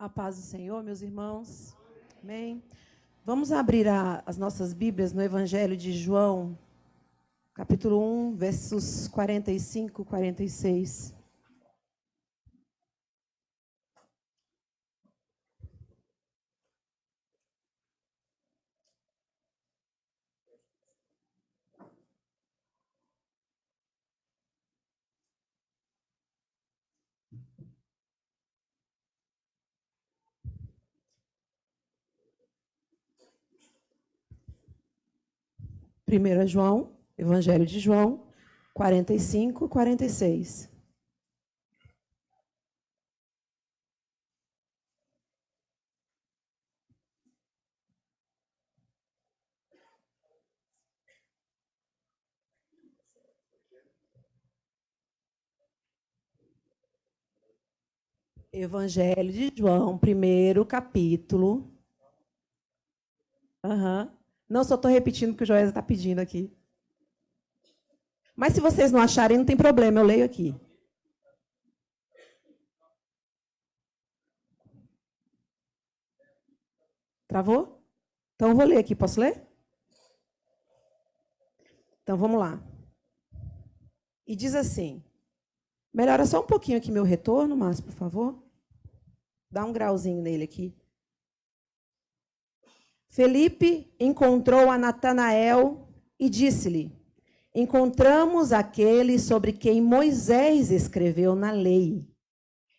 A paz do Senhor, meus irmãos. Amém. Vamos abrir as nossas Bíblias no Evangelho de João, capítulo 1, versos 45 e 46. Primeiro João, Evangelho de João, 45 e 46. Evangelho de João, primeiro capítulo. Não, só estou repetindo o que o Joés está pedindo aqui. Mas se vocês não acharem, não tem problema, eu leio aqui. Travou? Então eu vou ler aqui, posso ler? Então vamos lá. E diz assim, melhora só um pouquinho aqui meu retorno, Márcio, por favor. Dá um grauzinho nele aqui. Felipe encontrou a Natanael e disse-lhe, encontramos aquele sobre quem Moisés escreveu na lei,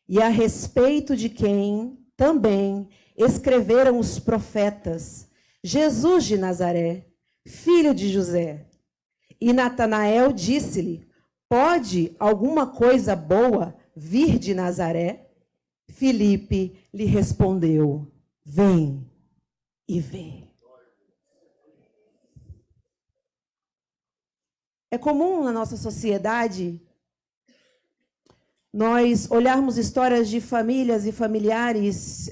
e a respeito de quem também escreveram os profetas, Jesus de Nazaré, filho de José. E Natanael disse-lhe, pode alguma coisa boa vir de Nazaré? Felipe lhe respondeu, vem e vê. É comum na nossa sociedade nós olharmos histórias de famílias e familiares,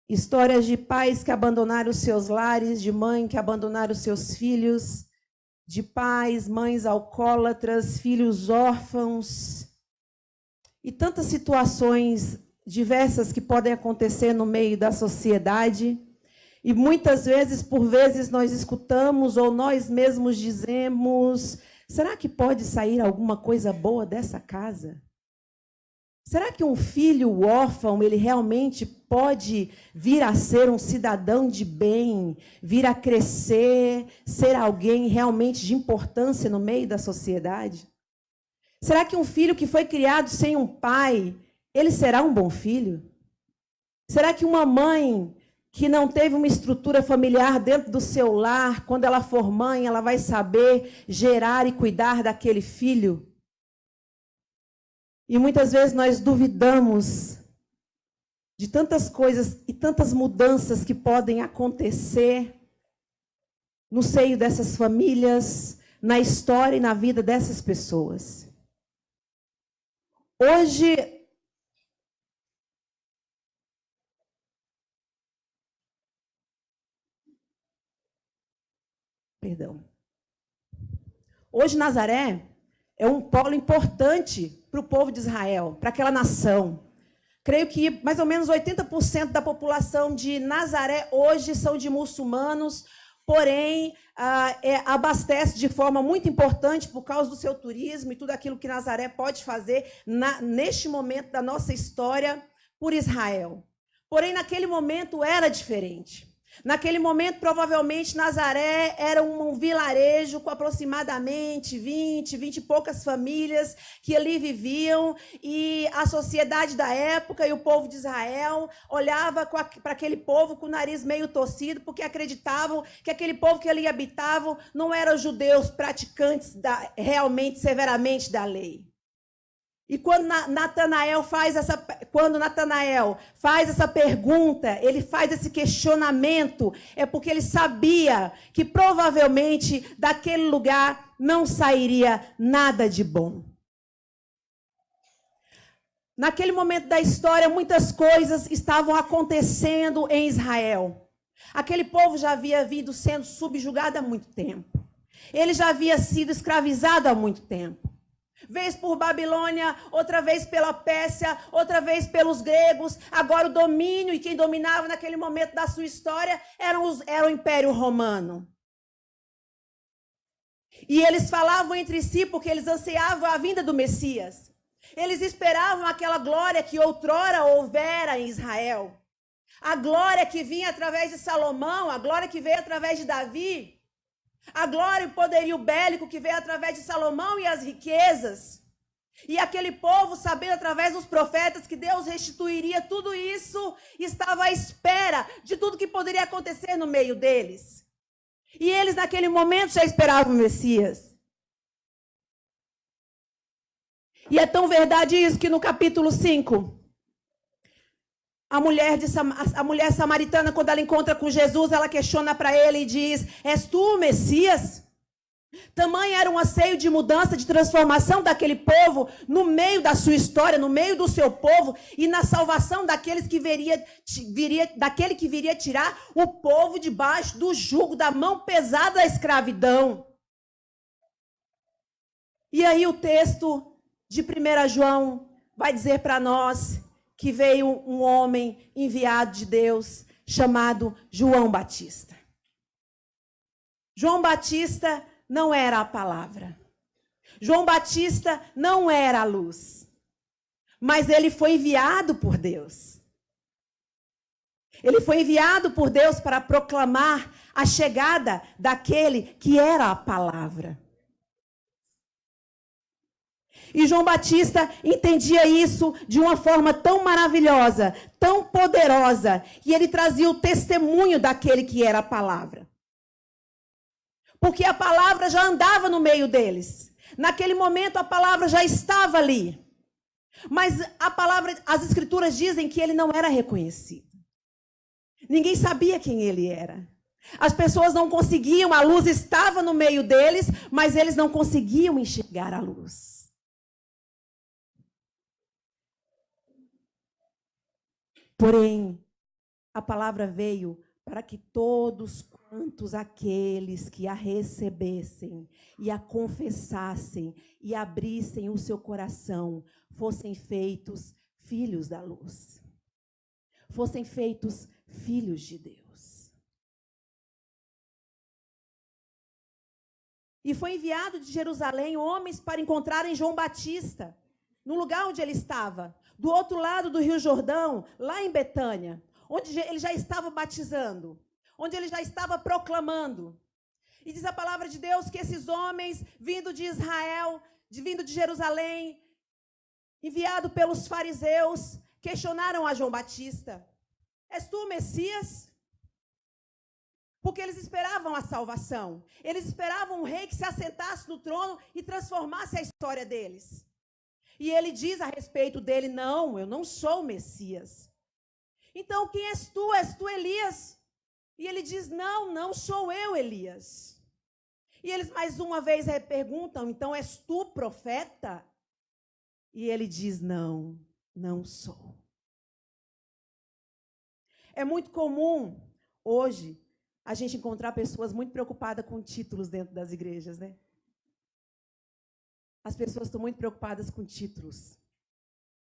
histórias de pais que abandonaram os seus lares, de mãe que abandonaram os seus filhos, de pais, mães alcoólatras, filhos órfãos, e tantas situações diversas que podem acontecer no meio da sociedade. E muitas vezes, por vezes, nós escutamos ou nós mesmos dizemos, será que pode sair alguma coisa boa dessa casa? Será que um filho órfão, ele realmente pode vir a ser um cidadão de bem, vir a crescer, ser alguém realmente de importância no meio da sociedade? Será que um filho que foi criado sem um pai, ele será um bom filho? Será que uma mãe que não teve uma estrutura familiar dentro do seu lar, quando ela for mãe, ela vai saber gerar e cuidar daquele filho? E muitas vezes nós duvidamos de tantas coisas e tantas mudanças que podem acontecer no seio dessas famílias, na história e na vida dessas pessoas. Hoje, hoje Nazaré é um polo importante para o povo de Israel, para aquela nação. Creio que mais ou menos 80% da população de Nazaré hoje são de muçulmanos, porém, abastece de forma muito importante por causa do seu turismo e tudo aquilo que Nazaré pode fazer neste momento da nossa história por Israel. Porém, naquele momento era diferente. Naquele momento, provavelmente, Nazaré era um vilarejo com aproximadamente 20 e poucas famílias que ali viviam, e a sociedade da época e o povo de Israel olhava para aquele povo com o nariz meio torcido, porque acreditavam que aquele povo que ali habitavam não eram judeus praticantes realmente, severamente da lei. E quando Natanael faz essa pergunta, ele faz esse questionamento, é porque ele sabia que provavelmente daquele lugar não sairia nada de bom. Naquele momento da história, muitas coisas estavam acontecendo em Israel. Aquele povo já havia vindo sendo subjugado há muito tempo. Ele já havia sido escravizado há muito tempo. Vez por Babilônia, outra vez pela Pérsia, outra vez pelos gregos. Agora o domínio, e quem dominava naquele momento da sua história era o Império Romano. E eles falavam entre si porque eles ansiavam a vinda do Messias. Eles esperavam aquela glória que outrora houvera em Israel. A glória que vinha através de Salomão, a glória que veio através de Davi. A glória e o poderio bélico que veio através de Salomão e as riquezas. E aquele povo, sabendo através dos profetas que Deus restituiria tudo isso, estava à espera de tudo que poderia acontecer no meio deles. E eles, naquele momento, já esperavam o Messias. E é tão verdade isso que no capítulo 5, a mulher samaritana, quando ela encontra com Jesus, ela questiona para ele e diz: és tu o Messias? Tamanho era um anseio de mudança, de transformação daquele povo no meio da sua história, no meio do seu povo e na salvação daquele que viria tirar o povo debaixo do jugo, da mão pesada da escravidão. E aí o texto de 1 João vai dizer para nós que veio um homem enviado de Deus chamado João Batista. João Batista não era a palavra. João Batista não era a luz. Mas ele foi enviado por Deus. Ele foi enviado por Deus para proclamar a chegada daquele que era a palavra. E João Batista entendia isso de uma forma tão maravilhosa, tão poderosa, e ele trazia o testemunho daquele que era a palavra. Porque a palavra já andava no meio deles. Naquele momento a palavra já estava ali. Mas as escrituras dizem que ele não era reconhecido. Ninguém sabia quem ele era. As pessoas não conseguiam, a luz estava no meio deles, mas eles não conseguiam enxergar a luz. Porém, a palavra veio para que todos quantos aqueles que a recebessem e a confessassem e abrissem o seu coração fossem feitos filhos da luz. Fossem feitos filhos de Deus. E foi enviado de Jerusalém homens para encontrarem João Batista, no lugar onde ele estava, do outro lado do Rio Jordão, lá em Betânia, onde ele já estava batizando, onde ele já estava proclamando. E diz a palavra de Deus que esses homens, vindo de Israel, vindo de Jerusalém, enviado pelos fariseus, questionaram a João Batista: és tu o Messias? Porque eles esperavam a salvação. Eles esperavam um rei que se assentasse no trono e transformasse a história deles. E ele diz a respeito dele: não, eu não sou o Messias. Então, quem és tu? És tu Elias? E ele diz: não, não sou eu Elias. E eles mais uma vez perguntam: então és tu profeta? E ele diz: não, não sou. É muito comum hoje a gente encontrar pessoas muito preocupadas com títulos dentro das igrejas, né? As pessoas estão muito preocupadas com títulos.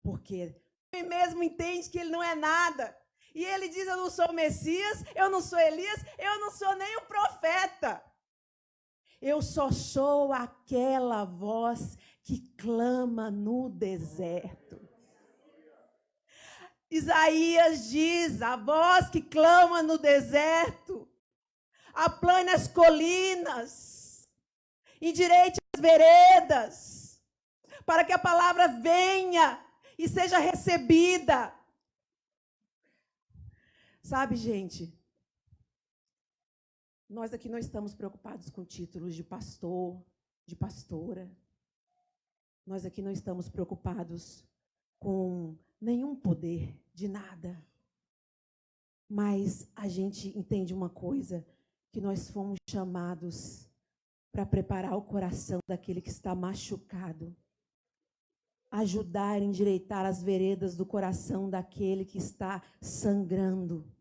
Porque ele mesmo entende que ele não é nada. E ele diz: eu não sou o Messias, eu não sou Elias, eu não sou nem o profeta. Eu só sou aquela voz que clama no deserto. Isaías diz: a voz que clama no deserto, aplane as colinas, endireite as veredas, para que a palavra venha e seja recebida. Sabe, gente, nós aqui não estamos preocupados com títulos de pastor, de pastora. Nós aqui não estamos preocupados com nenhum poder de nada. Mas a gente entende uma coisa, que nós fomos chamados para preparar o coração daquele que está machucado. Ajudar a endireitar as veredas do coração daquele que está sangrando,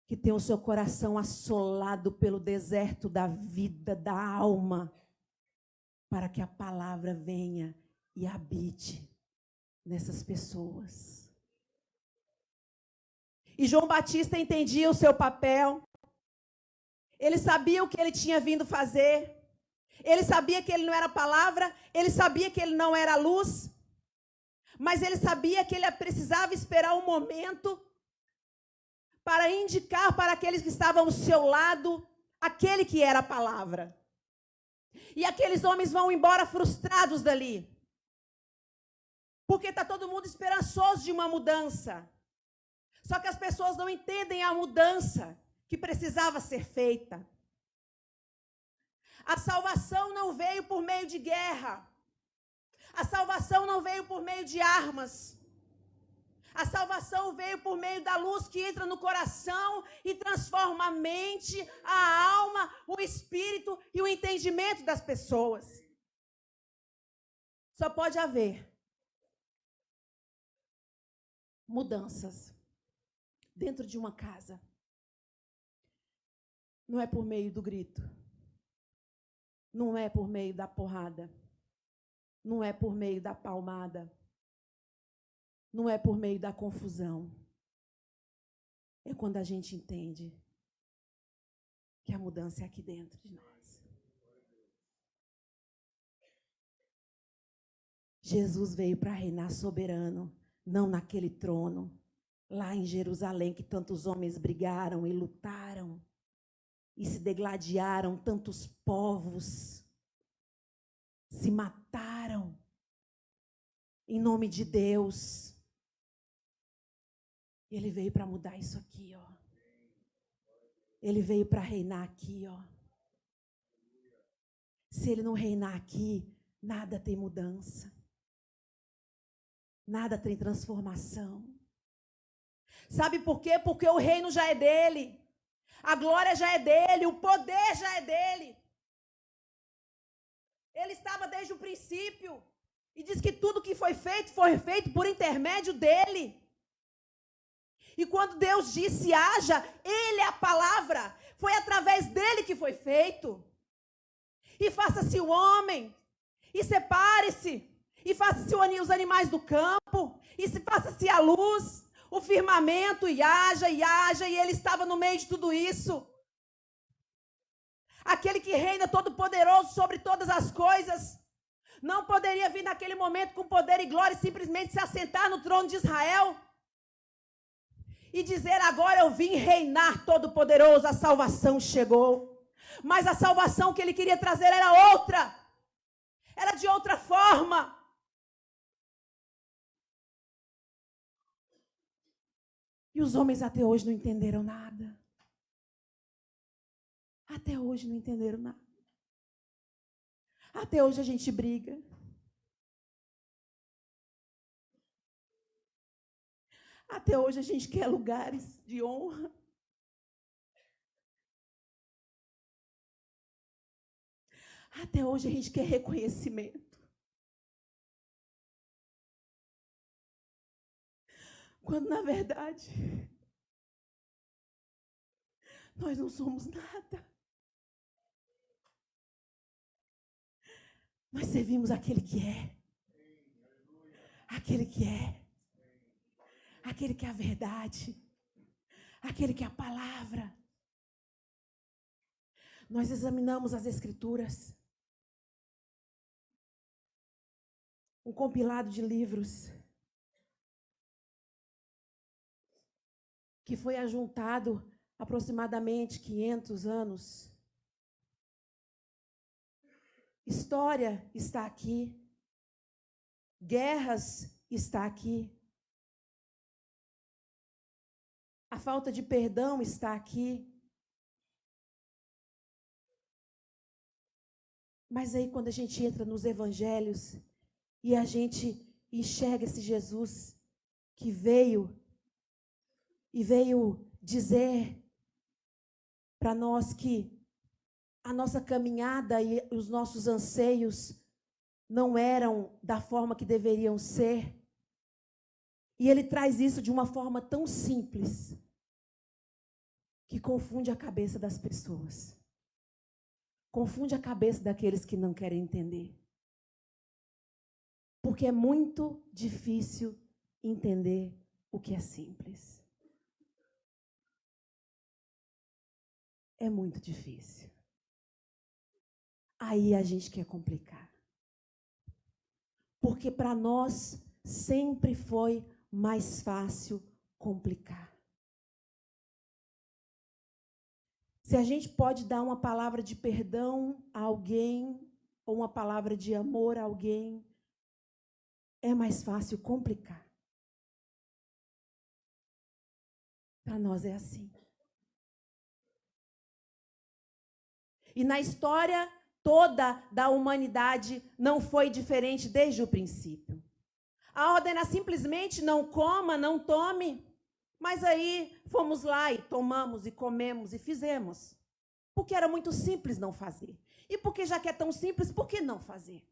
que tem o seu coração assolado pelo deserto da vida, da alma, para que a palavra venha e habite nessas pessoas. E João Batista entendia o seu papel. Ele sabia o que ele tinha vindo fazer. Ele sabia que ele não era palavra, ele sabia que ele não era luz, mas ele sabia que ele precisava esperar um momento para indicar para aqueles que estavam ao seu lado aquele que era a palavra. E aqueles homens vão embora frustrados dali, porque está todo mundo esperançoso de uma mudança. Só que as pessoas não entendem a mudança que precisava ser feita. A salvação não veio por meio de guerra. A salvação não veio por meio de armas. A salvação veio por meio da luz que entra no coração e transforma a mente, a alma, o espírito e o entendimento das pessoas. Só pode haver mudanças dentro de uma casa. Não é por meio do grito. Não é por meio da porrada. Não é por meio da palmada. Não é por meio da confusão. É quando a gente entende que a mudança é aqui dentro de nós. Jesus veio para reinar soberano, não naquele trono, lá em Jerusalém, que tantos homens brigaram e lutaram e se degladiaram, tantos povos se mataram em nome de Deus. Ele veio para mudar isso aqui, ó. Ele veio para reinar aqui, ó. Se ele não reinar aqui, nada tem mudança. Nada tem transformação. Sabe por quê? Porque o reino já é dele. A glória já é dele, o poder já é dele. Ele estava desde o princípio. E diz que tudo que foi feito por intermédio dele. E quando Deus disse haja, ele é a palavra. Foi através dele que foi feito. E faça-se o homem. E separe-se. E faça-se os animais do campo. E faça-se a luz. O firmamento, e haja, e ele estava no meio de tudo isso. Aquele que reina todo-poderoso sobre todas as coisas, não poderia vir naquele momento com poder e glória e simplesmente se assentar no trono de Israel e dizer, agora eu vim reinar todo-poderoso, a salvação chegou. Mas a salvação que ele queria trazer era outra, era de outra forma. E os homens até hoje não entenderam nada. Até hoje não entenderam nada. Até hoje a gente briga. Até hoje a gente quer lugares de honra. Até hoje a gente quer reconhecimento. Quando, na verdade, nós não somos nada. Nós servimos aquele que é. Aquele que é. Aquele que é a verdade. Aquele que é a palavra. Nós examinamos as Escrituras. Um compilado de livros que foi ajuntado aproximadamente 500 anos. História está aqui. Guerras está aqui. A falta de perdão está aqui. Mas aí quando a gente entra nos evangelhos e a gente enxerga esse Jesus que veio dizer para nós que a nossa caminhada e os nossos anseios não eram da forma que deveriam ser. E ele traz isso de uma forma tão simples que confunde a cabeça das pessoas. Confunde a cabeça daqueles que não querem entender. Porque é muito difícil entender o que é simples. É muito difícil. Aí a gente quer complicar. Porque para nós sempre foi mais fácil complicar. Se a gente pode dar uma palavra de perdão a alguém, ou uma palavra de amor a alguém, é mais fácil complicar. Para nós é assim. E na história toda da humanidade não foi diferente desde o princípio. A ordem era simplesmente não coma, não tome. Mas aí fomos lá e tomamos e comemos e fizemos. Porque era muito simples não fazer. E porque já que é tão simples, por que não fazer?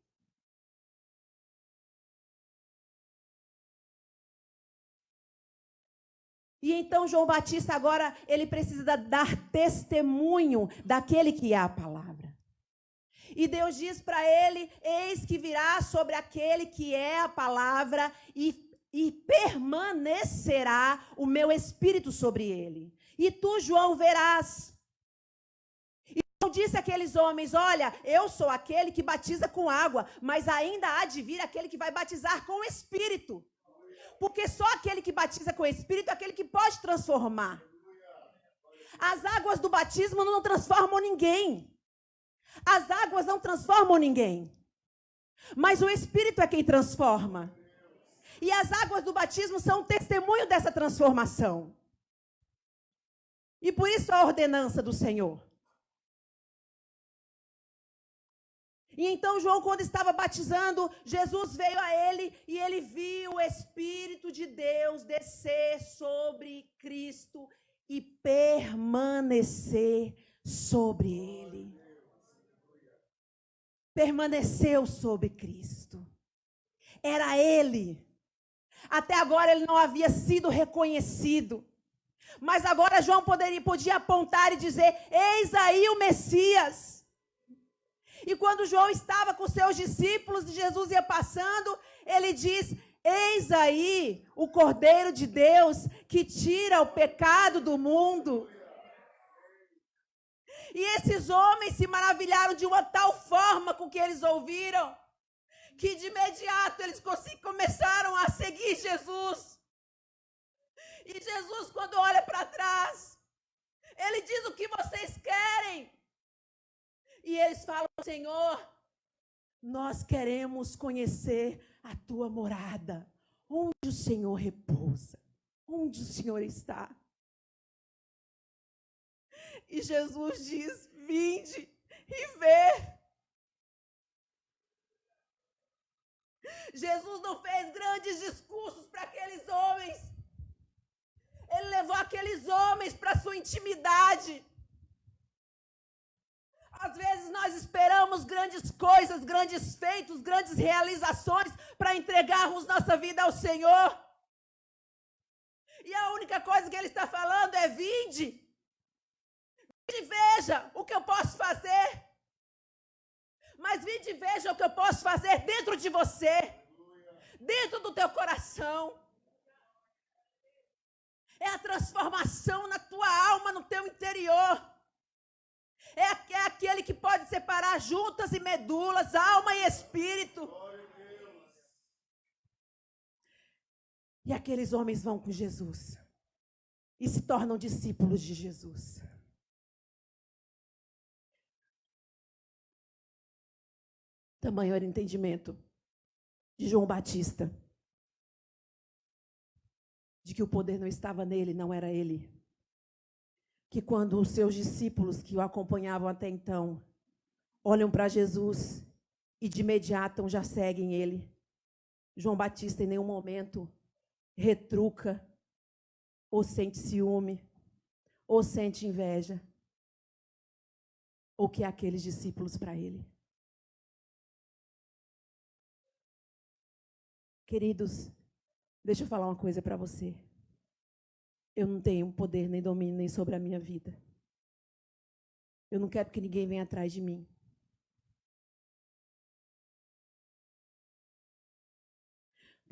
E então João Batista agora, ele precisa dar testemunho daquele que é a palavra. E Deus diz para ele, eis que virá sobre aquele que é a palavra e permanecerá o meu espírito sobre ele. E tu, João, verás. E João disse àqueles homens, olha, eu sou aquele que batiza com água, mas ainda há de vir aquele que vai batizar com o espírito. Porque só aquele que batiza com o espírito é aquele que pode transformar. As águas do batismo não transformam ninguém. As águas não transformam ninguém. Mas o espírito é quem transforma. E as águas do batismo são um testemunho dessa transformação. E por isso a ordenança do Senhor. E então João, quando estava batizando, Jesus veio a ele e ele viu o Espírito de Deus descer sobre Cristo e permanecer sobre ele. Permaneceu sobre Cristo. Era ele. Até agora ele não havia sido reconhecido. Mas agora João podia apontar e dizer, eis aí o Messias. E quando João estava com seus discípulos e Jesus ia passando, ele diz, eis aí o Cordeiro de Deus que tira o pecado do mundo. E esses homens se maravilharam de uma tal forma com que eles ouviram, que de imediato eles começaram a seguir Jesus. E Jesus, quando olha para trás, ele diz, o que vocês querem? E eles falam, Senhor, nós queremos conhecer a tua morada, onde o Senhor repousa, onde o Senhor está. E Jesus diz, vinde e vê. Jesus não fez grandes discursos para aqueles homens. Ele levou aqueles homens para a sua intimidade. Às vezes nós esperamos grandes coisas, grandes feitos, grandes realizações para entregarmos nossa vida ao Senhor. E a única coisa que ele está falando é vinde. Vinde e veja o que eu posso fazer. Mas vinde e veja o que eu posso fazer dentro de você. Dentro do teu coração. É a transformação na tua alma, no teu interior. É aquele que pode separar juntas e medulas, alma e espírito. E aqueles homens vão com Jesus e se tornam discípulos de Jesus. Tamanho era o entendimento de João Batista, de que o poder não estava nele, não era ele. Que quando os seus discípulos que o acompanhavam até então olham para Jesus e de imediato já seguem ele, João Batista em nenhum momento retruca, ou sente ciúme, ou sente inveja, ou que é aqueles discípulos para ele. Queridos, deixa eu falar uma coisa para você. Eu não tenho poder, nem domínio, nem sobre a minha vida. Eu não quero que ninguém venha atrás de mim.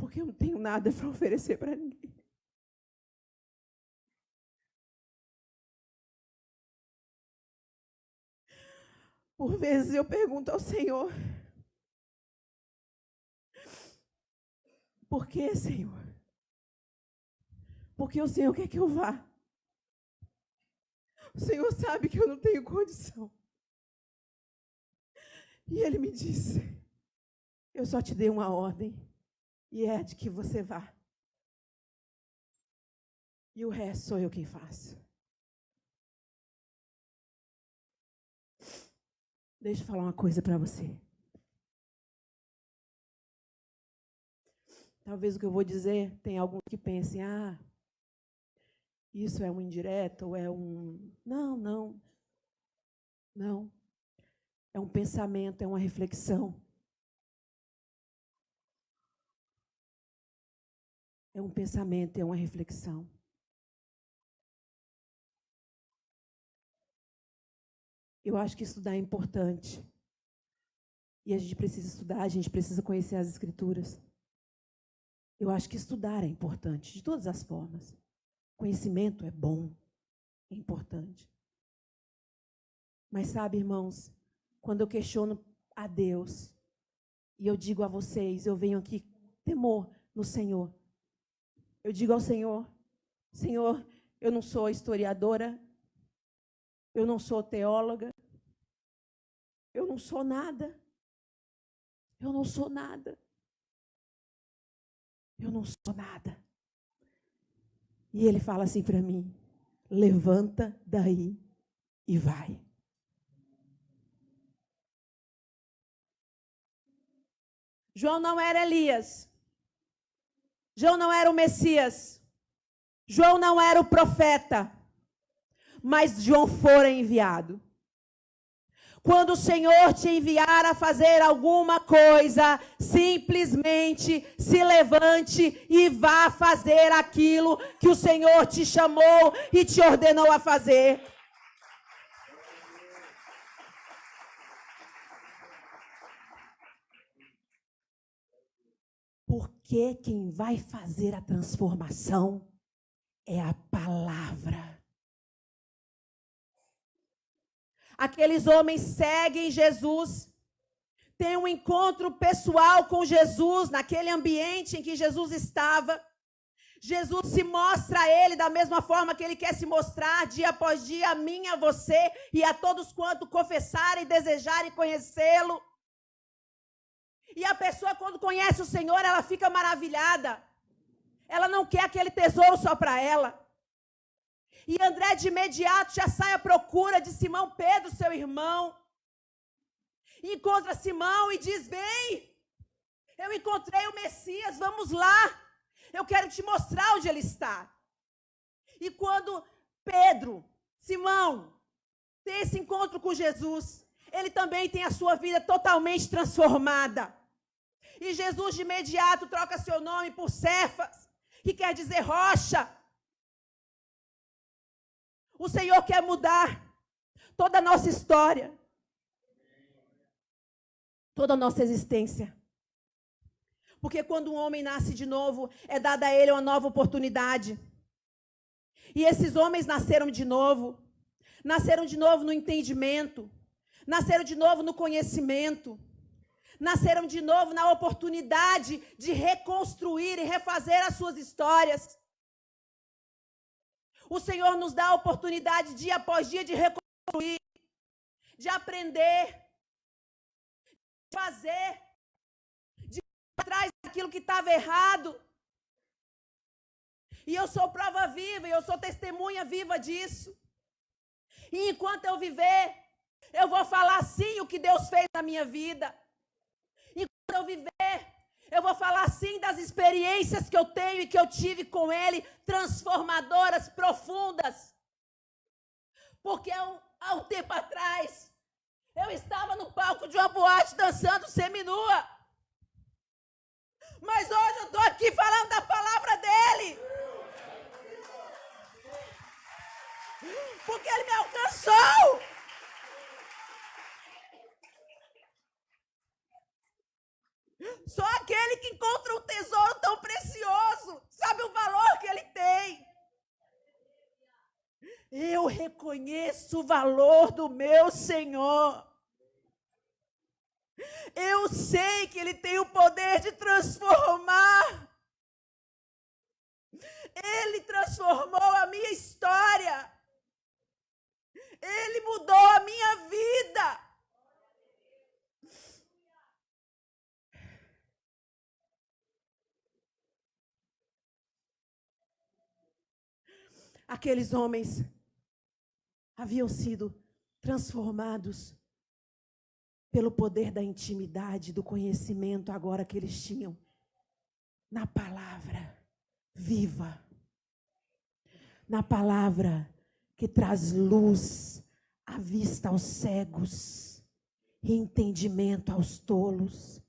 porque eu não tenho nada para oferecer para ninguém. Por vezes eu pergunto ao Senhor, por que, Senhor? Porque o Senhor quer que eu vá. O Senhor sabe que eu não tenho condição. E Ele me disse, eu só te dei uma ordem, e é de que você vá. E o resto sou eu quem faço. Deixa eu falar uma coisa para você. Talvez o que eu vou dizer, tem alguns que pensem, isso é um indireto, ou é um... Não. É um pensamento, é uma reflexão. É um pensamento, é uma reflexão. Eu acho que estudar é importante. E a gente precisa estudar, a gente precisa conhecer as Escrituras. Eu acho que estudar é importante, de todas as formas. Conhecimento é bom, é importante. Mas sabe, irmãos, quando eu questiono a Deus, e eu digo a vocês, eu venho aqui temor no Senhor. Eu digo ao Senhor, Senhor, eu não sou historiadora, eu não sou teóloga, eu não sou nada. Eu não sou nada. Eu não sou nada. E Ele fala assim para mim, levanta daí e vai. João não era Elias. João não era o Messias. João não era o profeta. Mas João fora enviado. Quando o Senhor te enviar a fazer alguma coisa, simplesmente se levante e vá fazer aquilo que o Senhor te chamou e te ordenou a fazer. Porque quem vai fazer a transformação é a palavra. Aqueles homens seguem Jesus, têm um encontro pessoal com Jesus, naquele ambiente em que Jesus estava. Jesus se mostra a ele da mesma forma que ele quer se mostrar dia após dia a mim, a você e a todos quanto confessarem, desejarem conhecê-lo. E a pessoa, quando conhece o Senhor, ela fica maravilhada. Ela não quer aquele tesouro só para ela. E André de imediato já sai à procura de Simão Pedro, seu irmão. Encontra Simão e diz, bem, eu encontrei o Messias, vamos lá. Eu quero te mostrar onde ele está. E quando Pedro, Simão, tem esse encontro com Jesus, ele também tem a sua vida totalmente transformada. E Jesus de imediato troca seu nome por Cefas, que quer dizer rocha. O Senhor quer mudar toda a nossa história, toda a nossa existência. Porque quando um homem nasce de novo, é dada a ele uma nova oportunidade. E esses homens nasceram de novo no entendimento, nasceram de novo no conhecimento, nasceram de novo na oportunidade de reconstruir e refazer as suas histórias. O Senhor nos dá a oportunidade, dia após dia, de reconstruir, de aprender, de fazer, de ir atrás daquilo que estava errado. E eu sou prova viva, e eu sou testemunha viva disso. E enquanto eu viver, eu vou falar sim o que Deus fez na minha vida. Enquanto eu viver, eu vou falar sim das experiências que eu tenho e que eu tive com Ele, transformadoras, profundas. Porque há um tempo atrás, eu estava no palco de uma boate dançando seminua. Mas hoje eu estou aqui falando da palavra dEle. Porque Ele me alcançou. Só aquele que encontra um tesouro tão reconheço o valor do meu Senhor. Eu sei que Ele tem o poder de transformar. Ele transformou a minha história. Ele mudou a minha vida. Aqueles homens haviam sido transformados pelo poder da intimidade, do conhecimento agora que eles tinham na palavra viva, na palavra que traz luz à vista aos cegos e entendimento aos tolos.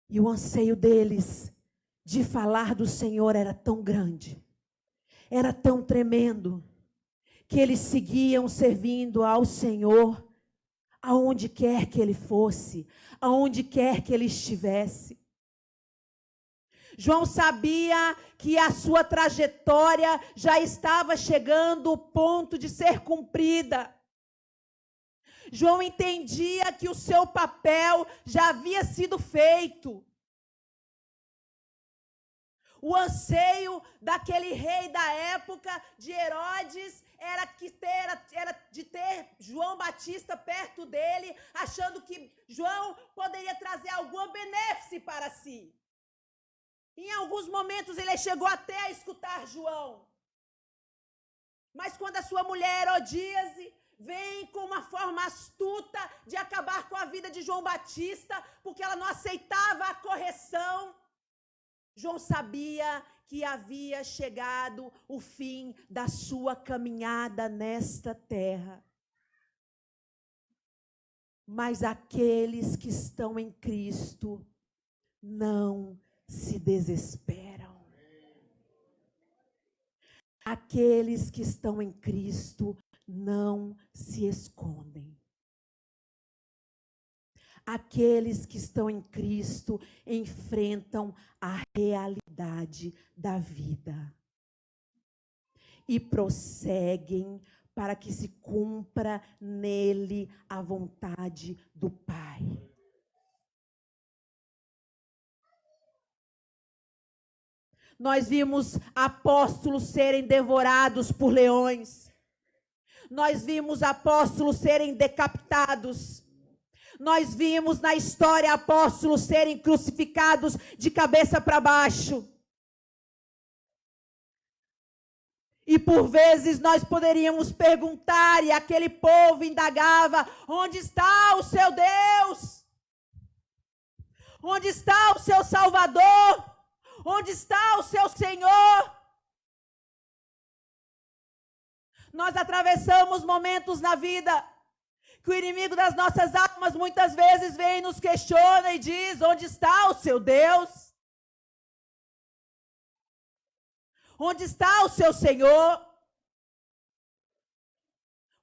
E o anseio deles de falar do Senhor era tão grande, era tão tremendo, que eles seguiam servindo ao Senhor aonde quer que Ele fosse, aonde quer que Ele estivesse. João sabia que a sua trajetória já estava chegando ao ponto de ser cumprida. João entendia que o seu papel já havia sido feito. O anseio daquele rei da época de Herodes era de ter João Batista perto dele, achando que João poderia trazer alguma benefício para si. Em alguns momentos ele chegou até a escutar João. Mas quando a sua mulher Herodíase vem com uma forma astuta de acabar com a vida de João Batista, porque ela não aceitava a correção, João sabia que havia chegado o fim da sua caminhada nesta terra. Mas aqueles que estão em Cristo não se desesperam. Aqueles que estão em Cristo não se escondem. Aqueles que estão em Cristo enfrentam a realidade da vida e prosseguem para que se cumpra nele a vontade do Pai. Nós vimos apóstolos serem devorados por leões. Nós vimos apóstolos serem decapitados. Nós vimos na história apóstolos serem crucificados de cabeça para baixo. E por vezes nós poderíamos perguntar, e aquele povo indagava: onde está o seu Deus? Onde está o seu Salvador? Onde está o seu Senhor? Nós atravessamos momentos na vida que o inimigo das nossas almas muitas vezes vem e nos questiona e diz: onde está o seu Deus? Onde está o seu Senhor?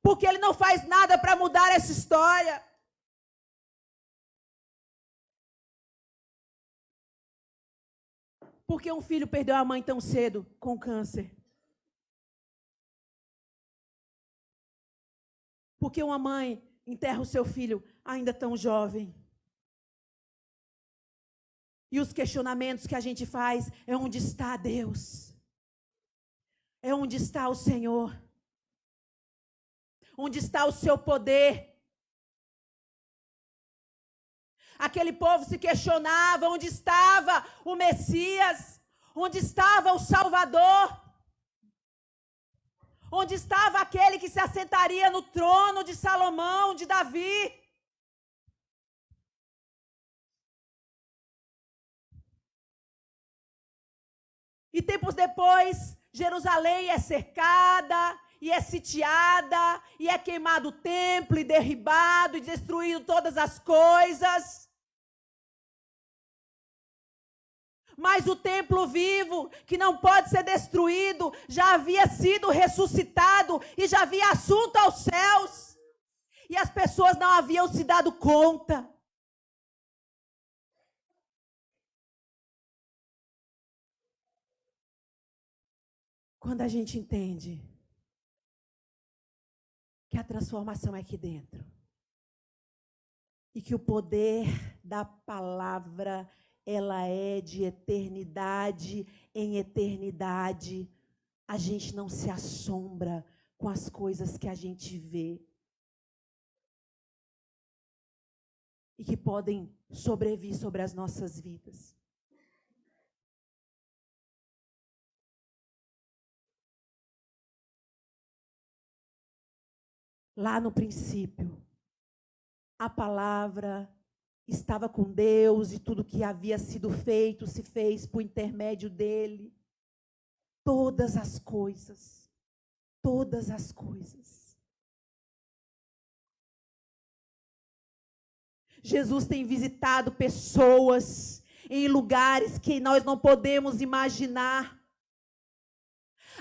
Porque Ele não faz nada para mudar essa história. Porque um filho perdeu a mãe tão cedo com câncer? Porque uma mãe enterra o seu filho ainda tão jovem? E os questionamentos que a gente faz é: onde está Deus? É onde está o Senhor? Onde está o seu poder? Aquele povo se questionava onde estava o Messias, onde estava o Salvador, onde estava aquele que se assentaria no trono de Salomão, de Davi. E tempos depois, Jerusalém é cercada, e é sitiada, e é queimado o templo, e derribado, e destruído todas as coisas. Mas o templo vivo, que não pode ser destruído, já havia sido ressuscitado, e já havia assunto aos céus. E as pessoas não haviam se dado conta. Quando a gente entende que a transformação é aqui dentro e que o poder da palavra, ela é de eternidade em eternidade, a gente não se assombra com as coisas que a gente vê e que podem sobrevir sobre as nossas vidas. Lá no princípio, a palavra estava com Deus e tudo que havia sido feito se fez por intermédio dele. Todas as coisas. Jesus tem visitado pessoas em lugares que nós não podemos imaginar.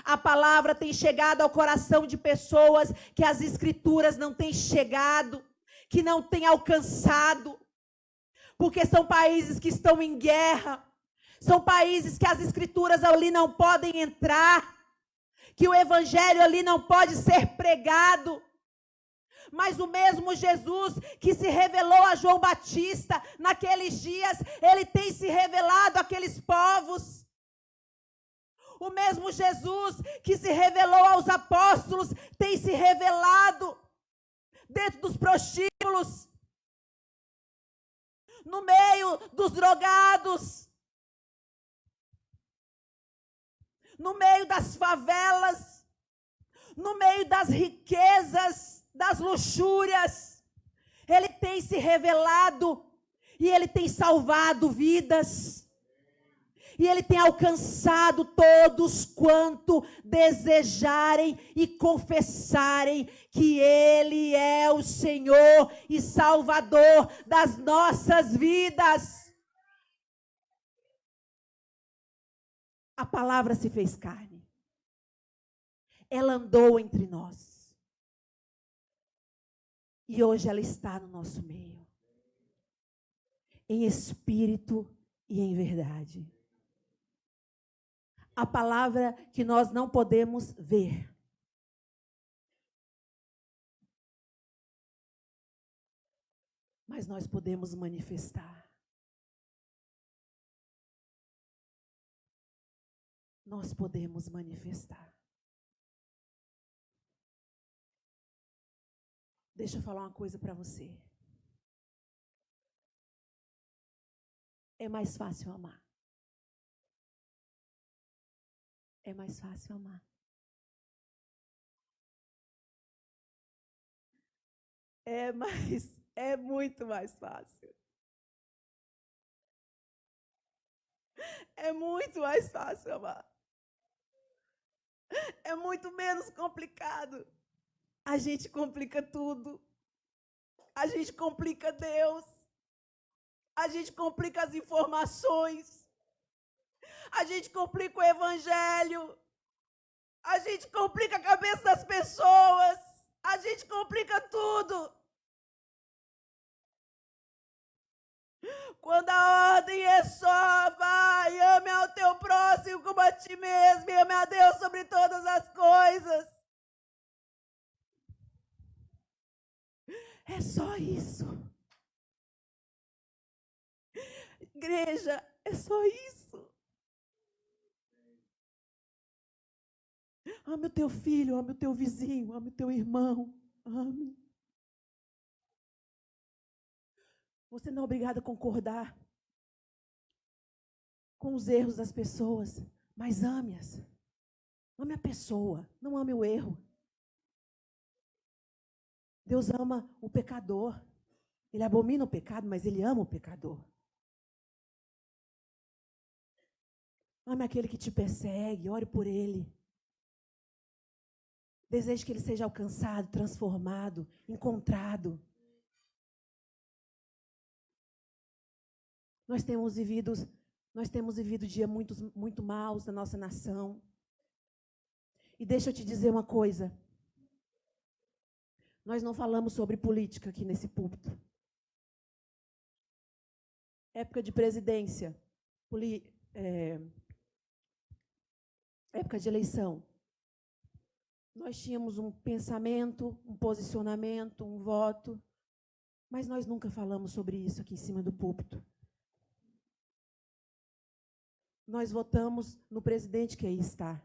A palavra tem chegado ao coração de pessoas que as escrituras não têm chegado, que não têm alcançado, porque são países que estão em guerra, são países que as escrituras ali não podem entrar, que o evangelho ali não pode ser pregado. Mas o mesmo Jesus que se revelou a João Batista naqueles dias, ele tem se revelado àqueles povos. O mesmo Jesus que se revelou aos apóstolos tem se revelado dentro dos prostíbulos, no meio dos drogados, no meio das favelas, no meio das riquezas, das luxúrias. Ele tem se revelado e ele tem salvado vidas. E ele tem alcançado todos quanto desejarem e confessarem que ele é o Senhor e Salvador das nossas vidas. A palavra se fez carne. Ela andou entre nós. E hoje ela está no nosso meio. Em espírito e em verdade. A palavra que nós não podemos ver. Mas nós podemos manifestar. Nós podemos manifestar. Deixa eu falar uma coisa para você. É mais fácil amar. É mais fácil amar. É muito mais fácil. É muito mais fácil amar. É muito menos complicado. A gente complica tudo. A gente complica Deus. A gente complica as informações. A gente complica o evangelho. A gente complica a cabeça das pessoas. A gente complica tudo. Quando a ordem é só, vai, ame ao teu próximo como a ti mesmo, e ame a Deus sobre todas as coisas. É só isso. Igreja, é só isso. Ame o teu filho, ame o teu vizinho, ame o teu irmão, ame. Você não é obrigado a concordar com os erros das pessoas, mas ame-as. Ame a pessoa, não ame o erro. Deus ama o pecador. Ele abomina o pecado, mas ele ama o pecador. Ame aquele que te persegue, ore por ele. Deseje que ele seja alcançado, transformado, encontrado. Nós temos vivido dias muito maus na nossa nação. E deixa eu te dizer uma coisa. Nós não falamos sobre política aqui nesse púlpito. Época de presidência, época de eleição. Nós tínhamos um pensamento, um posicionamento, um voto, mas nós nunca falamos sobre isso aqui em cima do púlpito. Nós votamos no presidente que aí está.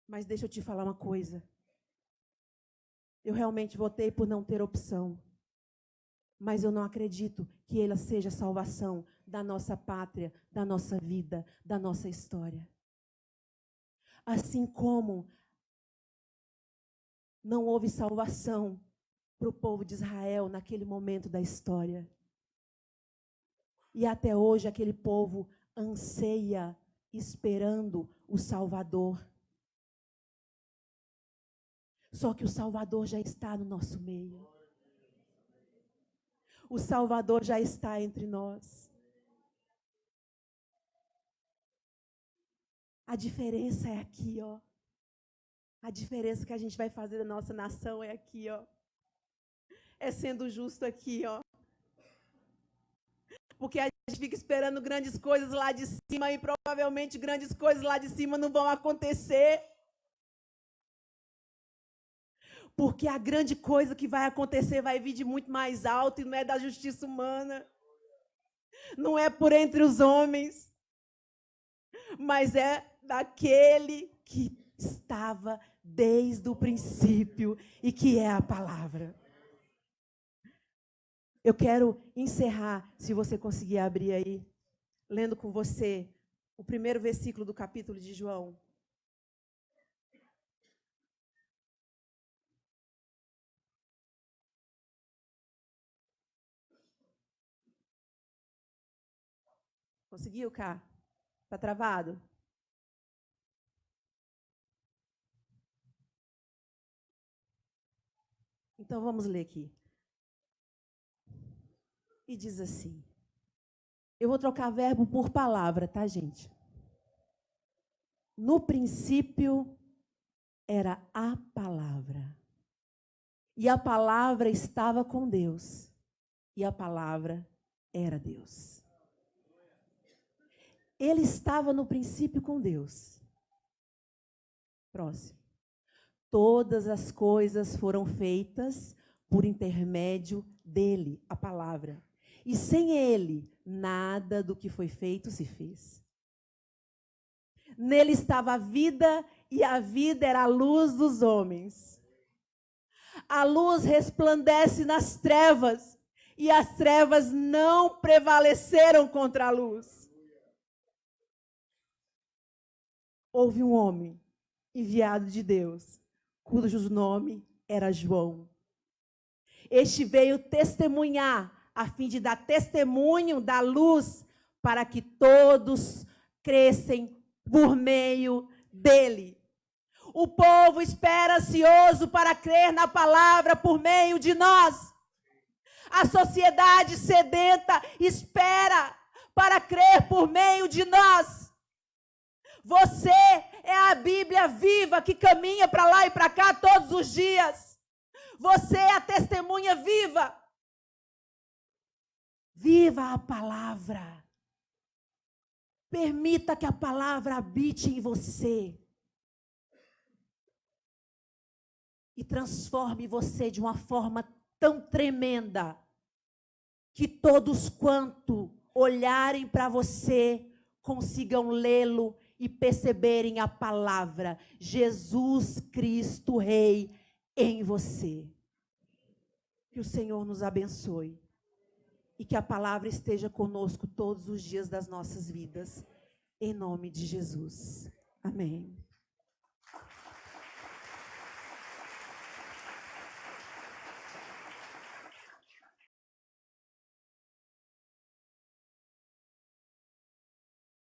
Mas deixa eu te falar uma coisa. Eu realmente votei por não ter opção. Mas eu não acredito que ele seja a salvação da nossa pátria, da nossa vida, da nossa história. Assim como não houve salvação para o povo de Israel naquele momento da história. E até hoje aquele povo anseia, esperando o Salvador. Só que o Salvador já está no nosso meio. O Salvador já está entre nós. A diferença é aqui, ó. A diferença que a gente vai fazer da nossa nação é aqui, ó. É sendo justo aqui, ó. Porque a gente fica esperando grandes coisas lá de cima e provavelmente grandes coisas lá de cima não vão acontecer. Porque a grande coisa que vai acontecer vai vir de muito mais alto e não é da justiça humana. Não é por entre os homens. Mas é daquele que estava desde o princípio e que é a palavra. Eu quero encerrar, se você conseguir abrir aí, lendo com você o primeiro versículo do capítulo de João. Conseguiu, Cá? Está travado? Então vamos ler aqui. E diz assim. Eu vou trocar verbo por palavra, tá, gente? No princípio era a palavra. E a palavra estava com Deus. E a palavra era Deus. Ele estava no princípio com Deus. Próximo. Todas as coisas foram feitas por intermédio dele, a palavra. E sem ele, nada do que foi feito se fez. Nele estava a vida, e a vida era a luz dos homens. A luz resplandece nas trevas, e as trevas não prevaleceram contra a luz. Houve um homem enviado de Deus, cujo nome era João. Este veio testemunhar, a fim de dar testemunho da luz, para que todos crescem por meio dele. O povo espera ansioso para crer na palavra por meio de nós. A sociedade sedenta espera para crer por meio de nós. Você é a Bíblia viva que caminha para lá e para cá todos os dias. Você é a testemunha viva. Viva a palavra. Permita que a palavra habite em você. E transforme você de uma forma tão tremenda que todos quanto olharem para você consigam lê-lo e perceberem a palavra Jesus Cristo Rei em você. Que o Senhor nos abençoe e que a palavra esteja conosco todos os dias das nossas vidas, em nome de Jesus. Amém.